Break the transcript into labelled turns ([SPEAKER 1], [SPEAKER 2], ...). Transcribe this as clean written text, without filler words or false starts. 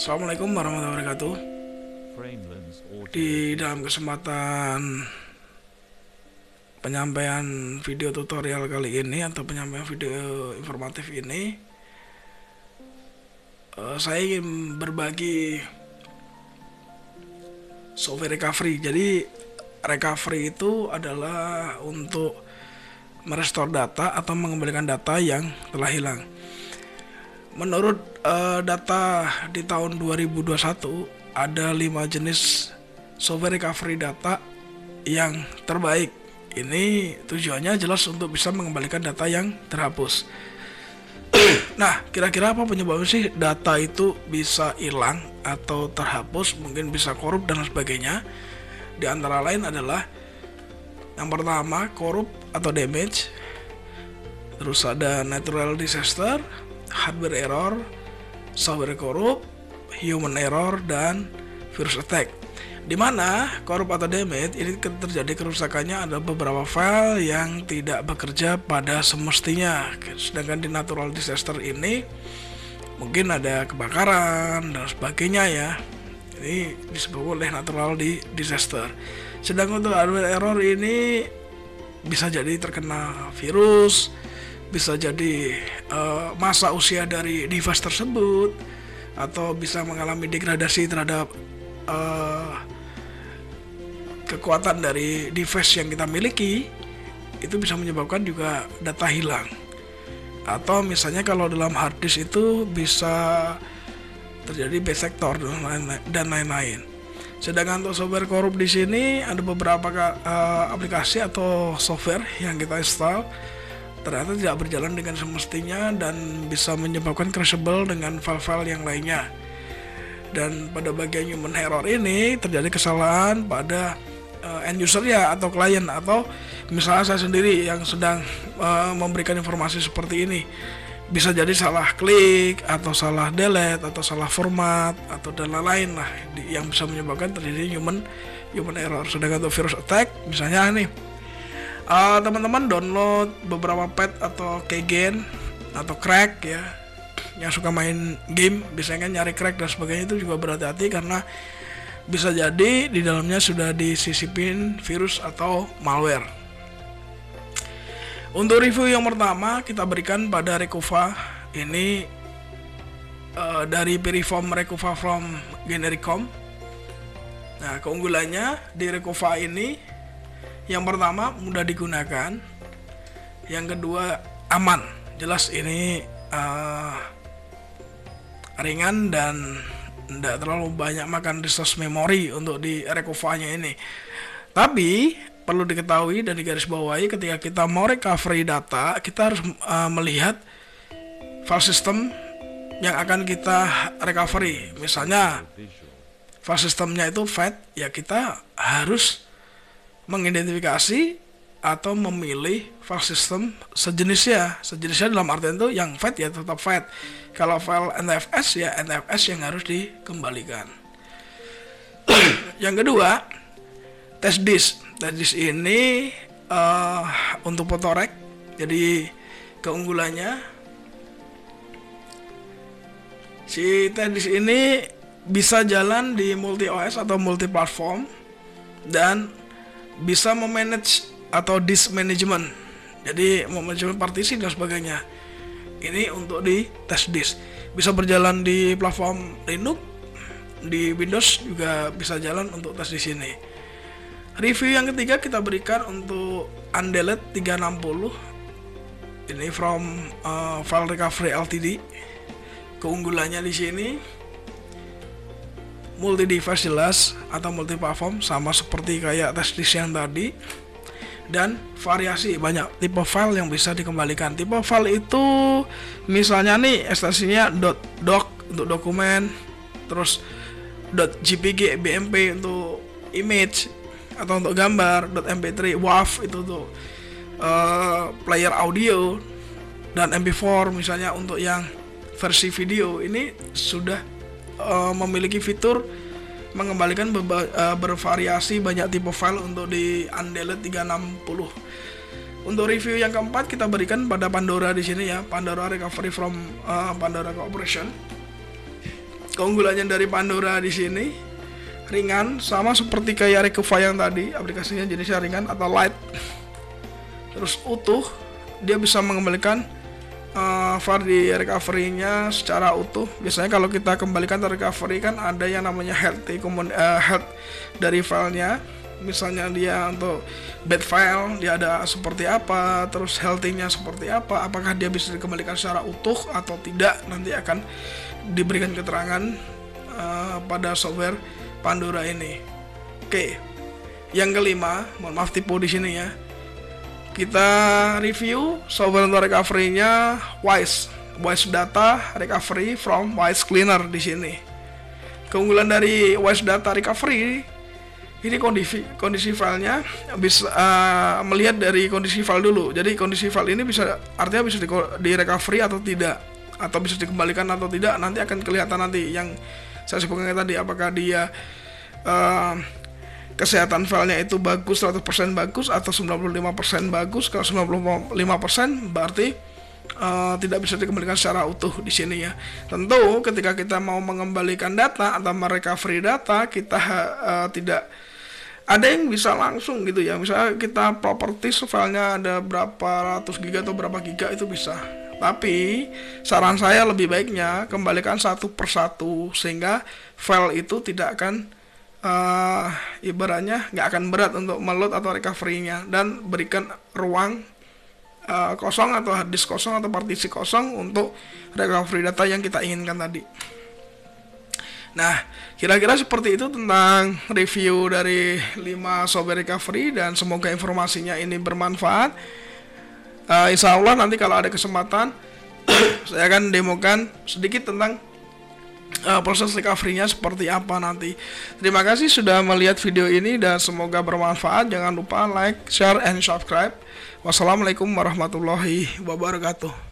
[SPEAKER 1] Assalamualaikum warahmatullahi wabarakatuh. Di dalam kesempatan penyampaian video tutorial kali ini atau penyampaian video informatif ini, saya ingin berbagi software recovery. Jadi recovery itu adalah untuk merestore data atau mengembalikan data yang telah hilang. Menurut data di tahun 2021 ada 5 jenis software recovery data yang terbaik. Ini tujuannya jelas untuk bisa mengembalikan data yang terhapus. Nah, kira-kira apa penyebabnya sih data itu bisa hilang atau terhapus, mungkin bisa korup dan sebagainya. Di antara lain adalah yang pertama korup atau damage, terus ada natural disaster, hardware error, software korup, human error, dan virus attack. Dimana korup atau damage ini terjadi kerusakannya ada beberapa file yang tidak bekerja pada semestinya. Sedangkan di natural disaster ini mungkin ada kebakaran dan sebagainya ya. Ini disebut oleh natural disaster. Sedangkan untuk hardware error ini bisa jadi terkena virus, bisa jadi masa usia dari device tersebut, atau bisa mengalami degradasi terhadap kekuatan dari device yang kita miliki. Itu bisa menyebabkan juga data hilang. Atau misalnya kalau dalam hard disk itu bisa terjadi bad sector dan lain-lain. Sedangkan untuk software korup di sini ada beberapa aplikasi atau software yang kita install ternyata tidak berjalan dengan semestinya dan bisa menyebabkan crashable dengan file-file yang lainnya. Dan pada bagian human error ini terjadi kesalahan pada end user ya, atau klien, atau misalnya saya sendiri yang sedang memberikan informasi seperti ini. Bisa jadi salah klik, atau salah delete, atau salah format, atau dan lain-lain lah yang bisa menyebabkan terjadi human error. Sedangkan untuk virus attack, misalnya nih teman-teman download beberapa pet atau keygen atau crack ya, yang suka main game biasanya kan nyari crack dan sebagainya, itu juga berhati-hati karena bisa jadi di dalamnya sudah disisipin virus atau malware. Untuk review yang pertama kita berikan pada Recova ini dari Piriform Recova from Genericom. Nah, keunggulannya di Recova ini yang pertama mudah digunakan, yang kedua aman. Jelas ini ringan dan tidak terlalu banyak makan resource memori untuk di Recova-nya ini. Tapi perlu diketahui dan digarisbawahi ketika kita mau recovery data, kita harus melihat file system yang akan kita recovery. Misalnya file systemnya itu FAT, ya kita harus mengidentifikasi atau memilih file system sejenisnya dalam artian itu yang FAT ya tetap FAT. Kalau file NTFS ya NTFS yang harus dikembalikan. Yang kedua, test disk ini untuk Potorek. Jadi keunggulannya si test disk ini bisa jalan di multi OS atau multi platform dan bisa memanage atau disk management. Jadi manajemen partisi dan sebagainya. Ini untuk di test disk. Bisa berjalan di platform Linux, di Windows juga bisa jalan untuk tes di sini. Review yang ketiga kita berikan untuk Undelete 360. Ini from File Recovery Ltd. Keunggulannya di sini multi device jelas atau multi platform sama seperti kayak tes disk yang tadi. Dan variasi banyak tipe file yang bisa dikembalikan. Tipe file itu misalnya nih ekstensinya .doc untuk dokumen, terus .jpg bmp untuk image atau untuk gambar, .mp3 WAV itu untuk player audio, dan mp4 misalnya untuk yang versi video. Ini sudah memiliki fitur mengembalikan bervariasi banyak tipe file untuk di Undelete 360. Untuk review yang keempat kita berikan pada Pandora di sini ya, Pandora Recovery from Pandora Corporation. keunggulannya dari Pandora di sini ringan, sama seperti kayak Recover yang tadi, aplikasinya jenisnya ringan atau light. Terus utuh, dia bisa mengembalikan file di recovery-nya secara utuh. Biasanya kalau kita kembalikan ke recovery kan ada yang namanya health dari filenya. Misalnya dia untuk bad file dia ada seperti apa, terus healthy-nya seperti apa, apakah dia bisa dikembalikan secara utuh atau tidak, nanti akan diberikan keterangan pada software Pandora ini. Oke, yang kelima, mohon maaf tipu di sini ya. Kita review software untuk recovery-nya Wise Data Recovery from Wise Cleaner di sini. Keunggulan dari Wise Data Recovery ini kondisi filenya bisa melihat dari kondisi file dulu. Jadi kondisi file ini artinya bisa di recovery atau tidak, atau bisa dikembalikan atau tidak, nanti akan kelihatan nanti yang saya sebutkan tadi, apakah dia kesehatan filenya itu bagus, 100% bagus atau 95% bagus. Kalau 95% berarti tidak bisa dikembalikan secara utuh di sini ya. Tentu ketika kita mau mengembalikan data atau merecovery data, kita tidak ada yang bisa langsung gitu ya. Misalnya kita properties filenya ada berapa ratus giga atau berapa giga itu bisa. Tapi saran saya lebih baiknya kembalikan satu persatu sehingga file itu tidak akan ibaratnya nggak akan berat untuk meload atau recovery-nya, dan berikan ruang kosong atau hard disk kosong atau partisi kosong untuk recovery data yang kita inginkan tadi. Nah, kira-kira seperti itu tentang review dari 5 software recovery, dan semoga informasinya ini bermanfaat. Insya Allah nanti kalau ada kesempatan saya akan demokan sedikit tentang proses recovery-nya seperti apa nanti. Terima kasih sudah melihat video ini dan semoga bermanfaat. Jangan lupa like, share, and subscribe. Wassalamualaikum warahmatullahi wabarakatuh.